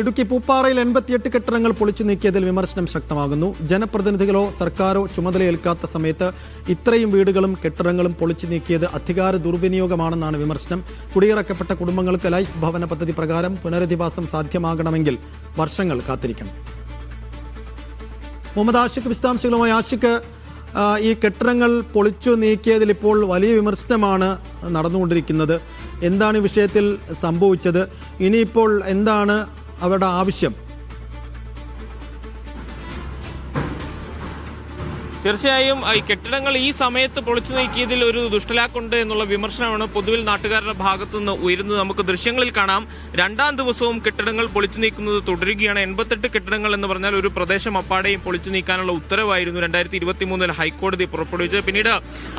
ഇടുക്കി പൂപ്പാറയിൽ 88 കെട്ടിടങ്ങൾ പൊളിച്ചു നീക്കിയതിൽ വിമർശനം ശക്തമാകുന്നു. ജനപ്രതിനിധികളോ സർക്കാരോ ചുമതലയേൽക്കാത്ത സമയത്ത് ഇത്രയും വീടുകളും കെട്ടിടങ്ങളും പൊളിച്ചു നീക്കിയത് അധികാര ദുർവിനിയോഗമാണെന്നാണ് വിമർശനം. കുടിയിറക്കപ്പെട്ട കുടുംബങ്ങൾക്ക് ലൈഫ് ഭവന പദ്ധതി പ്രകാരം പുനരധിവാസം സാധ്യമാകണമെങ്കിൽ വർഷങ്ങൾ കാത്തിരിക്കണം. മുഹമ്മദ് ആഷിഖ് വിശദാംശങ്ങളുമായി. ആഷിഖ്, ഈ കെട്ടിടങ്ങൾ പൊളിച്ചു നീക്കിയതിൽ ഇപ്പോൾ വലിയ വിമർശനമാണ് നടന്നുകൊണ്ടിരിക്കുന്നത്. എന്താണ് ഈ വിഷയത്തിൽ സംഭവിച്ചത്? ഇനിയിപ്പോൾ എന്താണ് അവരുടെ ആവശ്യം? തീർച്ചയായും ഈ കെട്ടിടങ്ങൾ ഈ സമയത്ത് പൊളിച്ചു നീക്കിയതിൽ ഒരു ദുഷ്ടലാക്കുണ്ട് എന്നുള്ള വിമർശനമാണ് പൊതുവിൽ നാട്ടുകാരുടെ ഭാഗത്തുനിന്ന് ഉയരുന്നത്. നമുക്ക് ദൃശ്യങ്ങളിൽ കാണാം. രണ്ടാം ദിവസവും കെട്ടിടങ്ങൾ പൊളിച്ചു നീക്കുന്നത് തുടരുകയാണ്. 88 കെട്ടിടങ്ങൾ എന്ന് പറഞ്ഞാൽ ഒരു പ്രദേശം അപ്പാടെയും പൊളിച്ചു നീക്കാനുള്ള ഉത്തരവായിരുന്നു 2023 ഹൈക്കോടതി പുറപ്പെടുവിച്ചത്. പിന്നീട്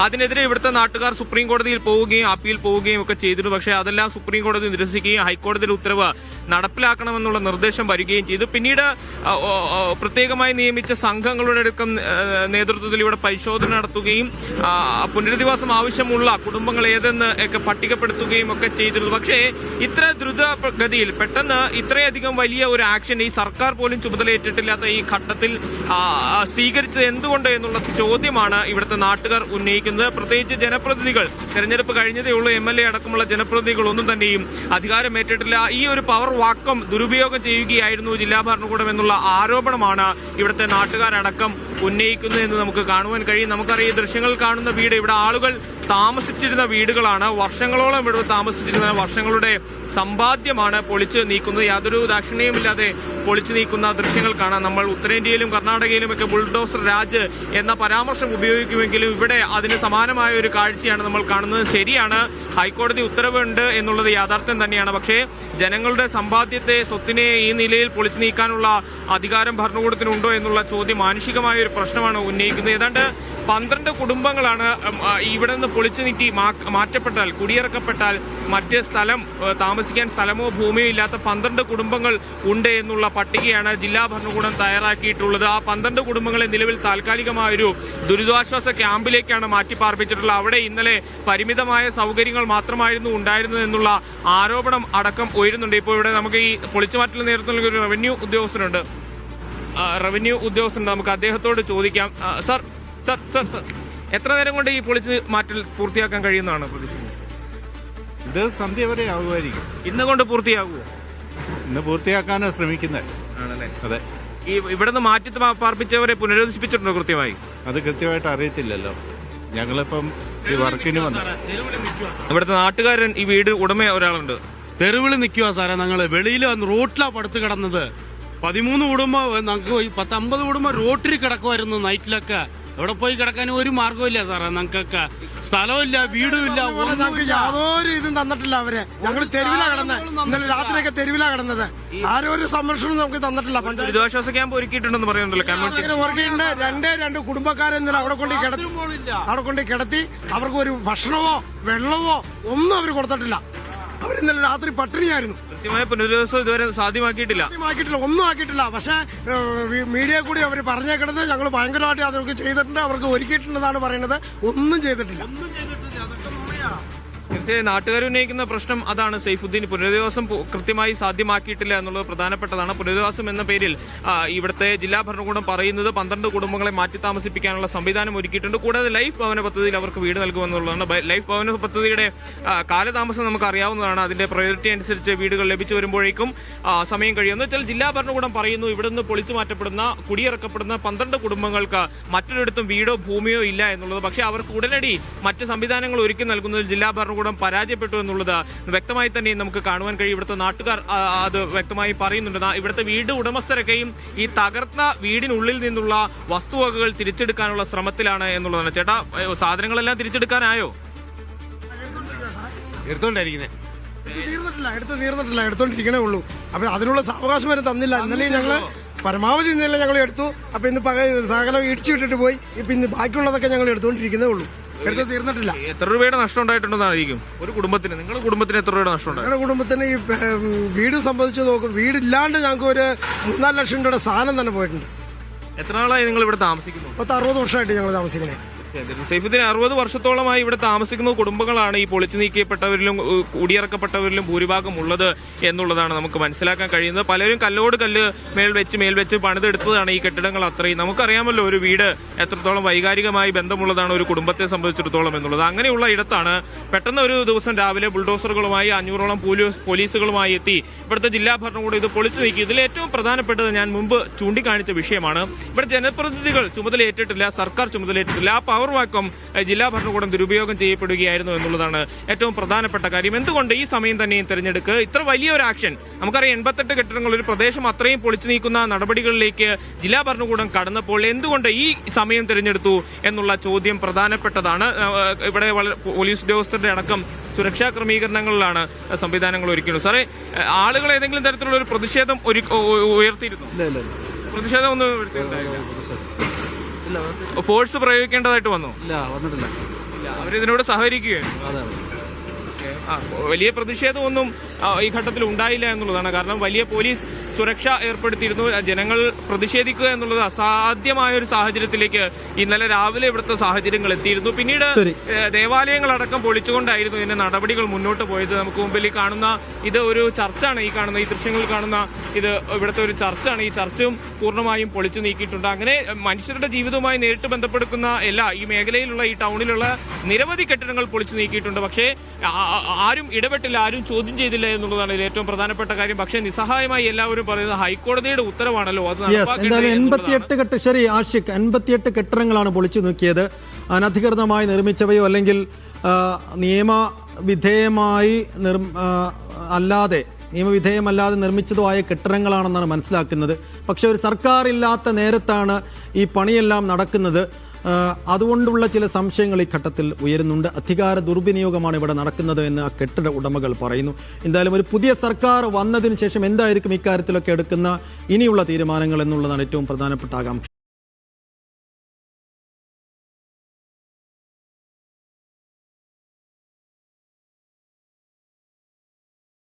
അതിനെതിരെ ഇവിടുത്തെ നാട്ടുകാർ സുപ്രീം കോടതിയിൽ പോവുകയും അപ്പീൽ പോവുകയും ഒക്കെ ചെയ്തിരുന്നു. പക്ഷേ അതെല്ലാം സുപ്രീം കോടതി നിരസിക്കുകയും ഹൈക്കോടതിയുടെ ഉത്തരവ് നടപ്പിലാക്കണമെന്നുള്ള നിർദ്ദേശം വരികയും ചെയ്തു. പിന്നീട് പ്രത്യേകമായി നിയമിച്ച സംഘങ്ങളുടെ അടക്കം നേതൃത്വത്തിൽ ഇവിടെ പരിശോധന നടത്തുകയും പുനരധിവാസം ആവശ്യമുള്ള കുടുംബങ്ങൾ ഏതെന്ന് ഒക്കെ പട്ടികപ്പെടുത്തുകയും ഒക്കെ ചെയ്തിരുന്നു. പക്ഷേ ഇത്ര ദ്രുതഗതിയിൽ പെട്ടെന്ന് ഇത്രയധികം വലിയ ഒരു ആക്ഷൻ ഈ സർക്കാർ പോലും ചുമതലയേറ്റിട്ടില്ലാത്ത ഈ ഘട്ടത്തിൽ സ്വീകരിച്ചത് എന്തുകൊണ്ട് എന്നുള്ള ചോദ്യമാണ് ഇവിടുത്തെ നാട്ടുകാർ ഉന്നയിക്കുന്നത്. പ്രത്യേകിച്ച് ജനപ്രതിനിധികൾ, തെരഞ്ഞെടുപ്പ് കഴിഞ്ഞതേ ഉള്ളൂ, MLA അടക്കമുള്ള ജനപ്രതിനിധികൾ ഒന്നും തന്നെയും അധികാരമേറ്റിട്ടില്ല. ഈ ഒരു പവർ വാക്കം ദുരുപയോഗം ചെയ്യുകയായിരുന്നു ജില്ലാ ഭരണകൂടം എന്നുള്ള ആരോപണമാണ് ഇവിടുത്തെ നാട്ടുകാരടക്കം ഉന്നയിക്കുന്നത് എന്ന് നമുക്ക് കാണുവാൻ കഴിയും. നമുക്കറിയാം, ദൃശ്യങ്ങൾ കാണുന്ന വീട് ഇവിടെ ആളുകൾ താമസിച്ചിരുന്ന വീടുകളാണ്. വർഷങ്ങളോളം ഇവിടെ താമസിച്ചിരുന്ന വർഷങ്ങളുടെ സമ്പാദ്യമാണ് പൊളിച്ചു നീക്കുന്നത്. യാതൊരു ദാക്ഷിണ്യവുമില്ലാതെ പൊളിച്ചു നീക്കുന്ന ദൃശ്യങ്ങൾ കാണാം. നമ്മൾ ഉത്തരേന്ത്യയിലും കർണാടകയിലും ഒക്കെ ബുൾഡോസർ രാജ് എന്ന പരാമർശം ഉപയോഗിക്കുമെങ്കിലും ഇവിടെ അതിന് സമാനമായ ഒരു കാഴ്ചയാണ് നമ്മൾ കാണുന്നത്. ശരിയാണ്, ഹൈക്കോടതി ഉത്തരവുണ്ട് എന്നുള്ളത് യാഥാർത്ഥ്യം തന്നെയാണ്. പക്ഷേ ജനങ്ങളുടെ സമ്പാദ്യത്തെ, സ്വത്തിനെ ഈ നിലയിൽ പൊളിച്ചു നീക്കാനുള്ള അധികാരം ഭരണകൂടത്തിനുണ്ടോ എന്നുള്ള ചോദ്യം മാനുഷികമായ ഒരു പ്രശ്നമാണ് ഉന്നയിക്കുന്നത്. ഏതാണ്ട് 12 കുടുംബങ്ങളാണ് ഇവിടെ നിന്ന് പൊളിച്ചു നീക്കി മാറ്റപ്പെട്ടാൽ, കുടിയിറക്കപ്പെട്ടാൽ മറ്റ് താമസിക്കാൻ സ്ഥലമോ ഭൂമിയോ ഇല്ലാത്ത 12 കുടുംബങ്ങൾ ഉണ്ട് എന്നുള്ള പട്ടികയാണ് ജില്ലാ ഭരണകൂടം തയ്യാറാക്കിയിട്ടുള്ളത്. ആ 12 കുടുംബങ്ങളെ നിലവിൽ താൽക്കാലികമായൊരു ദുരിതാശ്വാസ ക്യാമ്പിലേക്കാണ് മാറ്റിപ്പാർപ്പിച്ചിട്ടുള്ളത്. അവിടെ ഇന്നലെ പരിമിതമായ സൗകര്യങ്ങൾ മാത്രമായിരുന്നു ഉണ്ടായിരുന്നത് എന്നുള്ള ആരോപണം അടക്കം ഉയരുന്നുണ്ട്. ഇപ്പോൾ ഇവിടെ നമുക്ക് ഈ പൊളിച്ചുമാറ്റൽ നേതൃത്വം ഒരു റവന്യൂ ഉദ്യോഗസ്ഥനുണ്ട്. നമുക്ക് അദ്ദേഹത്തോട് ചോദിക്കാം. സർ സർ സർ സർ എത്ര നേരം കൊണ്ട് ഈ പൊളിച്ച് മാറ്റൽ പൂർത്തിയാക്കാൻ കഴിയുന്നതാണ് പ്രതീക്ഷിക്കുന്നത്? ഇത് സന്ധ്യ വരെ ആകുമായിരിക്കും. ഇന്ന് കൊണ്ട് പൂർത്തിയാകുമോ? ഇന്ന് പൂർത്തിയാക്കാനാണ് ശ്രമിക്കുന്നത്. ആണല്ലേ? അതെ. ഈ ഇവിടെ നിന്ന് മാറ്റി പാർപ്പിച്ചവരെ പുനരധിവസിപ്പിച്ചിട്ടുണ്ടോ കൃത്യമായി? അത് കൃത്യമായിട്ട് അറിയത്തില്ലല്ലോ. ഞങ്ങളിപ്പം ഈ വർക്കിന് വന്നു. ഇവിടുത്തെ നാട്ടുകാരൻ, ഈ വീട് ഉടമ ഒരാളുണ്ട്. തെരുവിൽ നിൽക്കുക സാറേ. ഞങ്ങള് വെളിയിൽ റോട്ടിലാ പടുത്ത് കിടന്നത്. 13 കുടുംബം, ഞങ്ങൾക്ക് 10-50 കുടുംബം റോട്ടിൽ കിടക്കുമായിരുന്നു. നൈറ്റിലൊക്കെ എവിടെ പോയി കിടക്കാനും ഒരു മാർഗമില്ല സാറേ. ഞങ്ങൾക്കൊക്കെ സ്ഥലമില്ല, വീടുമില്ല. ഞങ്ങൾക്ക് യാതൊരു ഇതും തന്നിട്ടില്ല അവര്. ഞങ്ങൾ തെരുവിലാ കിടന്നത്. ഇന്നലെ രാത്രിയൊക്കെ തെരുവിലാ കിടന്നത്. ആരും ഒരു സംരക്ഷണം നമുക്ക് തന്നിട്ടില്ല. ദുരിതാശ്വാസ ക്യാമ്പ് ഒരുക്കിയിട്ടുണ്ടെന്ന് പറയുന്നുണ്ടല്ലോ. ഒരുക്കിയിട്ടുണ്ട്. രണ്ട് കുടുംബക്കാരെ അവിടെ കൊണ്ട് കിടത്തി അവർക്ക് ഒരു ഭക്ഷണമോ വെള്ളമോ ഒന്നും അവർ കൊടുത്തിട്ടില്ല. അവരിന്നലെ രാത്രി പട്ടിണിയായിരുന്നു. കൃത്യമായ പുനരധിവാസം ഇതുവരെ സാധ്യമാക്കിയിട്ടില്ല. ഒന്നും ആക്കിയിട്ടില്ല. പക്ഷെ മീഡിയ കൂടി അവർ പറഞ്ഞേക്കണത് ഞങ്ങൾ ഭയങ്കരമായിട്ട് അവർക്ക് ചെയ്തിട്ടുണ്ട്, അവർക്ക് ഒരുക്കിയിട്ടുണ്ടെന്നാണ് പറയുന്നത്. ഒന്നും ചെയ്തിട്ടില്ല. തീർച്ചയായും നാട്ടുകാർ ഉന്നയിക്കുന്ന പ്രശ്നം അതാണ്. സൈഫുദ്ദീൻ, പുനരധിവാസം കൃത്യമായി സാധ്യമാക്കിയിട്ടില്ല എന്നുള്ളത് പ്രധാനപ്പെട്ടതാണ്. പുനരധിവാസം എന്ന പേരിൽ ഇവിടുത്തെ ജില്ലാ ഭരണകൂടം പറയുന്നത് 12 കുടുംബങ്ങളെ മാറ്റി താമസിപ്പിക്കാനുള്ള സംവിധാനം ഒരുക്കിയിട്ടുണ്ട്. കൂടാതെ ലൈഫ് ഭവന പദ്ധതിയിൽ അവർക്ക് വീട് നൽകുമെന്നുള്ളതാണ്. ലൈഫ് ഭവന പദ്ധതിയുടെ കാലതാമസം നമുക്ക് അറിയാവുന്നതാണ്. അതിന്റെ പ്രയോറിറ്റി അനുസരിച്ച് വീടുകൾ ലഭിച്ചു വരുമ്പോഴേക്കും സമയം കഴിയുമെന്ന് വെച്ചാൽ ജില്ലാ ഭരണകൂടം പറയുന്നു ഇവിടുന്ന് പൊളിച്ചു മാറ്റപ്പെടുന്ന, കുടിയിറക്കപ്പെടുന്ന 12 കുടുംബങ്ങൾക്ക് മറ്റൊരിടത്തും വീടോ ഭൂമിയോ ഇല്ല എന്നുള്ളത്. പക്ഷേ അവർക്ക് ഉടനടി മറ്റ് സംവിധാനങ്ങൾ ഒരുക്കി നൽകുന്നതിൽ ജില്ലാ ഭരണകൂടം പരാജയപ്പെട്ടു എന്നുള്ളത് വ്യക്തമായി തന്നെ നമുക്ക് കാണുവാൻ കഴിയും. ഇവിടുത്തെ നാട്ടുകാർ അത് വ്യക്തമായി പറയുന്നുണ്ട്. ഇവിടുത്തെ വീട് ഉടമസ്ഥരൊക്കെയും ഈ തകർന്ന വീടിനുള്ളിൽ നിന്നുള്ള വസ്തുവകകൾ തിരിച്ചെടുക്കാനുള്ള ശ്രമത്തിലാണ് എന്നുള്ളതാണ്. ചേട്ടാ, സാധനങ്ങളെല്ലാം തിരിച്ചെടുക്കാനായോ? എടുത്തോണ്ടിരിക്കണേ ഉള്ളൂ. അപ്പൊ അതിനുള്ള സാവകാശം വരെ തന്നില്ല. ഇന്നലെ ഞങ്ങള് പരമാവധി ഇന്നലെ ഞങ്ങൾ എടുത്തു. അപ്പൊ ഇന്ന് സകലം ഇടിച്ചു വിട്ടിട്ട് പോയി. ഇപ്പൊ ഇന്ന് ബാക്കിയുള്ളതൊക്കെ ഞങ്ങൾ എടുത്തോണ്ടിരിക്കുന്നേ ഉള്ളൂ. എടുത്ത് തീർന്നിട്ടില്ല. എത്ര രൂപയുടെ നഷ്ടം ഉണ്ടായിട്ടുണ്ടെന്നായിരിക്കും ഒരു കുടുംബത്തിന്? നിങ്ങളുടെ കുടുംബത്തിന് എത്ര രൂപയുടെ നഷ്ടം? ഞങ്ങളുടെ കുടുംബത്തിന് ഈ വീട് സംബന്ധിച്ച് നോക്കും, വീടില്ലാണ്ട് ഞങ്ങൾക്ക് ഒരു 3-4 ലക്ഷം രൂപയുടെ സാധനം തന്നെ പോയിട്ടുണ്ട്. എത്ര നാളായി നിങ്ങൾ ഇവിടെ താമസിക്കുന്നു? 60 വർഷമായിട്ട് ഞങ്ങൾ താമസിക്കുന്നത്. സൈഫുദ്ദീൻ 60 വർഷത്തോളമായി ഇവിടെ താമസിക്കുന്ന കുടുംബങ്ങളാണ് ഈ പൊളിച്ചു നീക്കപ്പെട്ടവരിലും കുടിയിറക്കപ്പെട്ടവരിലും ഭൂരിഭാഗം ഉള്ളത് എന്നുള്ളതാണ് നമുക്ക് മനസ്സിലാക്കാൻ കഴിയുന്നത്. പലരും കല്ലോട് കല്ല് മേൽ വെച്ച് പണിതെടുത്തതാണ് ഈ കെട്ടിടങ്ങൾ അത്രയും. നമുക്കറിയാമല്ലോ ഒരു വീട് എത്രത്തോളം വൈകാരികമായി ബന്ധമുള്ളതാണ് ഒരു കുടുംബത്തെ സംബന്ധിച്ചിടത്തോളം എന്നുള്ളത്. അങ്ങനെയുള്ള ഇടത്താണ് പെട്ടെന്ന് ഒരു ദിവസം രാവിലെ ബുൾഡോസറുകളുമായി 500ഓളം പോലീസുകളുമായി എത്തി ഇവിടുത്തെ ജില്ലാ ഭരണകൂടം ഇത് പൊളിച്ചു നീക്കി. ഇതിൽ ഏറ്റവും പ്രധാനപ്പെട്ടത് ഞാൻ മുമ്പ് ചൂണ്ടിക്കാണിച്ച വിഷയമാണ്. ഇവിടെ ജനപ്രതിനിധികൾ ചുമതലയേറ്റിട്ടില്ല, സർക്കാർ ചുമതലയേറ്റിട്ടില്ല. ആ പവർ വാക്കം ജില്ലാ ഭരണകൂടം ദുരുപയോഗം ചെയ്യപ്പെടുകയായിരുന്നു എന്നുള്ളതാണ് ഏറ്റവും പ്രധാനപ്പെട്ട കാര്യം. എന്തുകൊണ്ട് ഈ സമയം തന്നെയും തെരഞ്ഞെടുക്കുക ഇത്ര വലിയൊരു ആക്ഷൻ? നമുക്കറിയാം 88 കെട്ടിടങ്ങൾ ഒരു പ്രദേശം അത്രയും പൊളിച്ചു നീക്കുന്ന നടപടികളിലേക്ക് ജില്ലാ ഭരണകൂടം കടന്നപ്പോൾ എന്തുകൊണ്ട് ഈ സമയം തിരഞ്ഞെടുത്തു എന്നുള്ള ചോദ്യം പ്രധാനപ്പെട്ടതാണ്. ഇവിടെ പോലീസ് ഉദ്യോഗസ്ഥരുടെ അടക്കം സുരക്ഷാ ക്രമീകരണങ്ങളിലാണ് സംവിധാനങ്ങൾ ഒരുക്കുന്നത്. സാറേ, ആളുകൾ ഏതെങ്കിലും തരത്തിലുള്ള ഒരു പ്രതിഷേധം ഉയർത്തിയിരുന്നു? പ്രതിഷേധം ഒന്നും ഫോഴ്സ് പ്രയോഗിക്കേണ്ടതായിട്ട് വന്നു? അവരിതിനോട് സഹകരിക്കുകയാണ്. വലിയ പ്രതിഷേധമൊന്നും ഈ ഘട്ടത്തിൽ ഉണ്ടായില്ല എന്നുള്ളതാണ്. കാരണം വലിയ പോലീസ് സുരക്ഷ ഏർപ്പെടുത്തിയിരുന്നു. ജനങ്ങൾ പ്രതിഷേധിക്കുക എന്നുള്ളത് അസാധ്യമായ ഒരു സാഹചര്യത്തിലേക്ക് ഇന്നലെ രാവിലെ ഇവിടുത്തെ സാഹചര്യങ്ങൾ എത്തിയിരുന്നു. പിന്നീട് ദേവാലയങ്ങളടക്കം പൊളിച്ചുകൊണ്ടായിരുന്നു ഇതിന്റെ നടപടികൾ മുന്നോട്ട് പോയത്. നമുക്ക് മുമ്പിൽ ഈ കാണുന്ന ഇത് ഒരു ചർച്ചാണ്. ഈ ദൃശ്യങ്ങളിൽ കാണുന്ന ഇത് ഇവിടുത്തെ ഒരു ചർച്ചാണ്. ഈ ചർച്ചും പൂർണ്ണമായും പൊളിച്ചു നീക്കിയിട്ടുണ്ട്. അങ്ങനെ മനുഷ്യരുടെ ജീവിതവുമായി നേരിട്ട് ബന്ധപ്പെടുന്ന ഈ മേഖലയിലുള്ള ഈ ടൗണിലുള്ള നിരവധി കെട്ടിടങ്ങൾ പൊളിച്ചു നീക്കിയിട്ടുണ്ട്. പക്ഷേ ആരും ഇടപെട്ടില്ല, ആരും ചോദ്യം ചെയ്തില്ല എന്നുള്ളതാണ് ഇതിൽ ഏറ്റവും പ്രധാനപ്പെട്ട കാര്യം. പക്ഷേ നിസ്സഹായമായി എല്ലാവരും പറയുന്നത് ഹൈക്കോടതിയുടെ ഉത്തരവാണല്ലോ അത്. എന്തായാലും 88 കെട്ടിടങ്ങളാണ് പൊളിച്ചു നീക്കിയത്. അനധികൃതമായി നിർമ്മിച്ചവയോ അല്ലെങ്കിൽ നിയമവിധേയമല്ലാതെ നിർമ്മിച്ചതോ ആയ കെട്ടിടങ്ങളാണെന്നാണ് മനസ്സിലാക്കുന്നത്. പക്ഷെ ഒരു സർക്കാർ ഇല്ലാത്ത നേരത്താണ് ഈ പണിയെല്ലാം നടക്കുന്നത്. അതുകൊണ്ടുള്ള ചില സംശയങ്ങൾ ഈ ഘട്ടത്തിൽ ഉയരുന്നുണ്ട്. അധികാര ദുർവിനിയോഗമാണ് ഇവിടെ നടക്കുന്നത് എന്ന് ആ കെട്ടിട ഉടമകൾ പറയുന്നു. എന്തായാലും ഒരു പുതിയ സർക്കാർ വന്നതിന് ശേഷം എന്തായിരിക്കും ഇക്കാര്യത്തിലൊക്കെ എടുക്കുന്ന ഇനിയുള്ള തീരുമാനങ്ങൾ എന്നുള്ളതാണ് ഏറ്റവും പ്രധാനപ്പെട്ട ആകാംക്ഷ.